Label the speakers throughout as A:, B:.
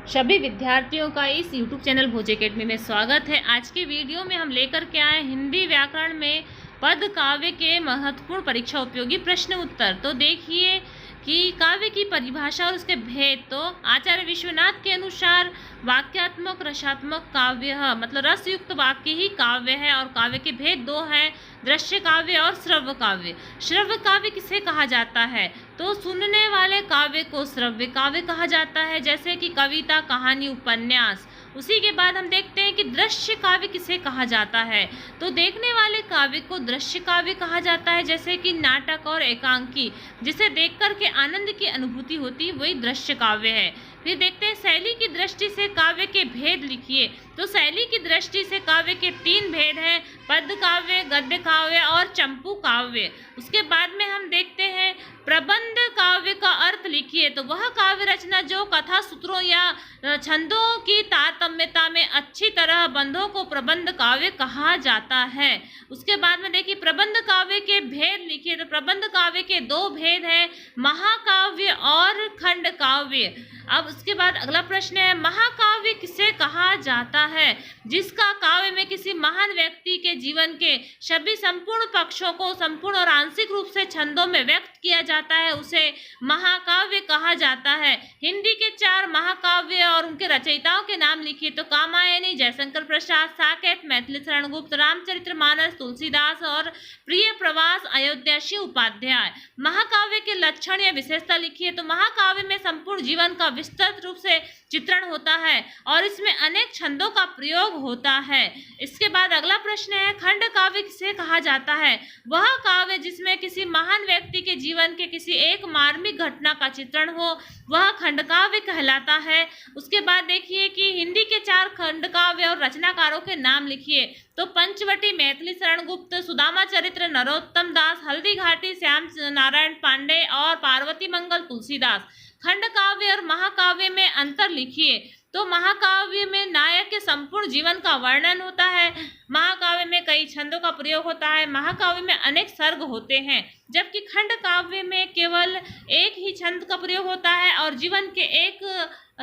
A: सभी विद्यार्थियों का इस YouTube चैनल भोज एकेडमी में स्वागत है। आज के वीडियो में हम लेकर के आए हिंदी व्याकरण में पद काव्य के महत्वपूर्ण परीक्षा उपयोगी प्रश्न उत्तर। तो देखिए कि काव्य की परिभाषा और उसके भेद। तो आचार्य विश्वनाथ के अनुसार वाक्यात्मक रसात्मक काव्य मतलब रसयुक्त वाक्य ही काव्य है और काव्य के भेद दो हैं, दृश्य काव्य और श्रव्य काव्य। श्रव्य काव्य किसे कहा जाता है? तो सुनने वाले काव्य को श्रव्य काव्य कहा जाता है, जैसे कि कविता, कहानी, उपन्यास। उसी के बाद हम देखते हैं कि दृश्य काव्य किसे कहा जाता है? तो देखने वाले काव्य को दृश्य काव्य कहा जाता है, जैसे कि नाटक और एकांकी, जिसे देख कर के आनंद की अनुभूति होती, वही दृश्य काव्य है। फिर देखते हैं शैली की दृष्टि से काव्य के भेद लिखिए। तो शैली की दृष्टि से काव्य के 3 भेद हैं, पद्य काव्य, गद्य काव्य और चंपू काव्य। उसके बाद में हम देखते हैं प्रबंध काव्य का अर्थ लिखिए। तो वह काव्य रचना जो कथा सूत्रों या छंदों की तारतम्यता में अच्छी तरह बंधों को प्रबंध काव्य कहा जाता है। उसके बाद में देखिए प्रबंध काव्य के भेद लिखिए। तो प्रबंध काव्य के 2 भेद हैं, महाकाव्य और खंड काव्य। अब उसके बाद अगला प्रश्न है, महाकाव्य किसे कहा जाता है? जिसका काव्य में किसी महान व्यक्ति के जीवन के सभी संपूर्ण पक्षों को संपूर्ण और आंशिक रूप से छंदों में व्यक्त किया जाता है, उसे महाकाव्य कहा जाता है। हिंदी के 4 महाकाव्य और उनके रचयिताओं के नाम लिखिए। तो कामायनी जयशंकर प्रसाद, साकेत मैथिली शरण गुप्त, रामचरितमानस तुलसीदास और प्रिय प्रवास अयोध्यासी उपाध्याय। महाकाव्य के लक्षण या विशेषता लिखिए। तो महाकाव्य में संपूर्ण जीवन का विस्तृत रूप से चित्रण होता है और इसमें अनेक छंदों का प्रयोग होता है। इसके बाद अगला प्रश्न है, खंड काव्य किसे कहा जाता है? वह काव्य जिसमें किसी महान व्यक्ति के जीवन के किसी एक मार्मिक घटना का चित्रण हो, वह खंड काव्य कहलाता है। उसके बाद देखिए कि हिंदी के 4 खंड काव्य और रचनाकारों के नाम लिखिए। तो पंचवटी मैथिली शरण गुप्त, सुदामा चरित्र नरोत्तम दास, हल्दी घाटी श्याम नारायण पांडे और पार्वती मंगल तुलसीदास। खंड काव्य और महाकाव्य में अंतर लिखिए। तो महाकाव्य में नायक के संपूर्ण जीवन का वर्णन होता है, महाकाव्य में कई छंदों का प्रयोग होता है, महाकाव्य में अनेक सर्ग होते हैं, जबकि खंड काव्य में केवल एक ही छंद का प्रयोग होता है और जीवन के एक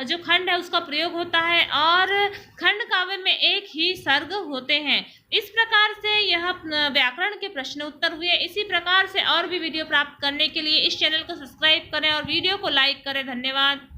A: जो खंड है उसका प्रयोग होता है और खंड काव्य में एक ही सर्ग होते हैं। इस प्रकार से यह व्याकरण के प्रश्न उत्तर हुए। इसी प्रकार से और भी वीडियो प्राप्त करने के लिए इस चैनल को सब्सक्राइब करें और वीडियो को लाइक करें। धन्यवाद।